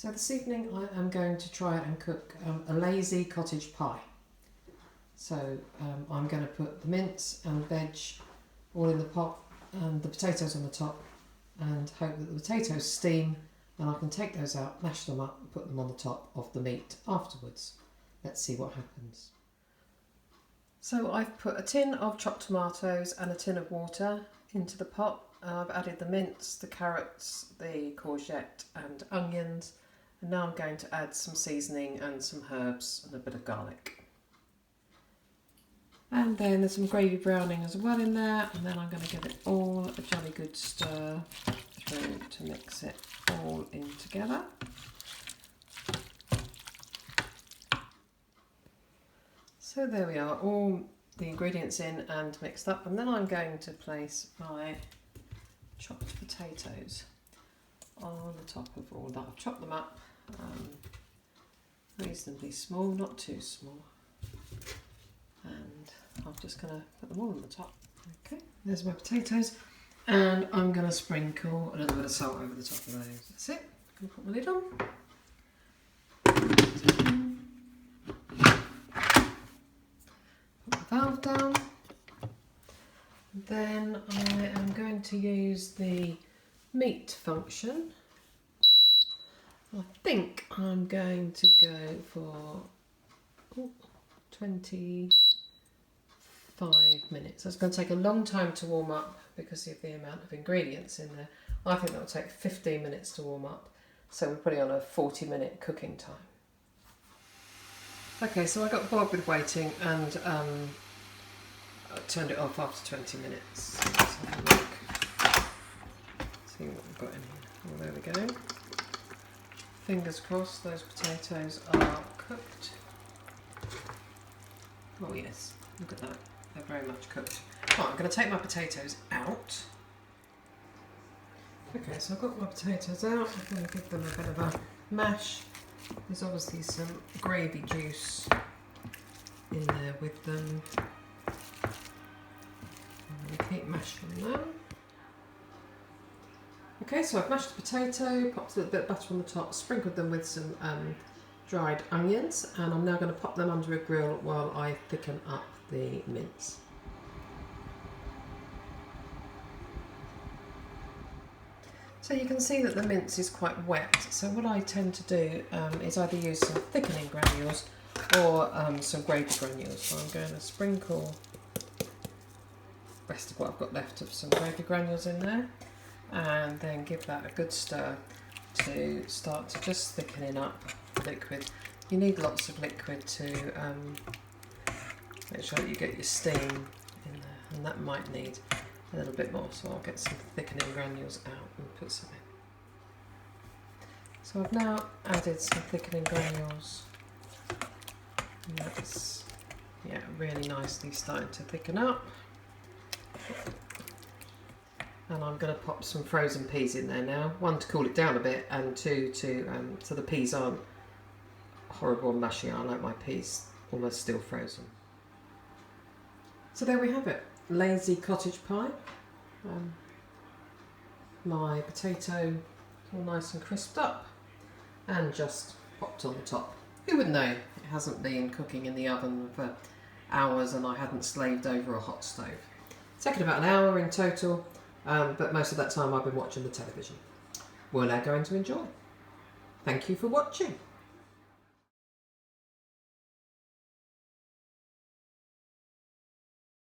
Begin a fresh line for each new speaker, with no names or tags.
So this evening I am going to try and cook a lazy cottage pie. So I'm going to put the mince and veg all in the pot and the potatoes on the top, and hope that the potatoes steam and I can take those out, mash them up and put them on the top of the meat afterwards. Let's see what happens. So I've put a tin of chopped tomatoes and a tin of water into the pot. I've added the mince, the carrots, the courgette and onions, and now I'm going to add some seasoning and some herbs and a bit of garlic. And then there's some gravy browning as well in there, and then I'm going to give it all a jolly good stir through to mix it all in together. So there we are, all the ingredients in and mixed up, and then I'm going to place my chopped potatoes on the top of all that. I've chopped them up reasonably small, not too small, and I'm just going to put them all on the top. Okay, there's my potatoes, and I'm going to sprinkle a little bit of salt over the top of those. That's it. I'm going to put my lid on. Put the valve down. Then I am going to use the meat function. I think I'm going to go for 25 minutes. It's going to take a long time to warm up because of the amount of ingredients in there. I think that will take 15 minutes to warm up, so we're putting on a 40-minute cooking time. Okay, so I got bored with waiting and I turned it off after 20 minutes. Let's have a look. See what we've got in here. Oh, there we go. Fingers crossed those potatoes are cooked. Oh yes, look at that. They're very much cooked. Right, I'm going to take my potatoes out. Okay, so I've got my potatoes out. I'm going to give them a bit of a mash. There's obviously some gravy juice in there with them. I'm going to keep mashing them. Okay, so I've mashed the potato, popped a little bit of butter on the top, sprinkled them with some dried onions, and I'm now going to pop them under a grill while I thicken up the mince. So you can see that the mince is quite wet, so what I tend to do is either use some thickening granules or some gravy granules. So I'm going to sprinkle the rest of what I've got left of some gravy granules in there, and then give that a good stir to start to just thickening up the liquid. You need lots of liquid to make sure that you get your steam in there, and that might need a little bit more, so I'll get some thickening granules out and put some in. So I've now added some thickening granules, and that's really nicely starting to thicken up. And I'm going to pop some frozen peas in there now. One, to cool it down a bit, and two, so the peas aren't horrible and mushy. I like my peas almost still frozen. So there we have it. Lazy cottage pie. My potato all nice and crisped up and just popped on the top. Who would know? It hasn't been cooking in the oven for hours and I hadn't slaved over a hot stove. It's taken about an hour in total. But most of that time I've been watching the television. We're now going to enjoy. Thank you for watching.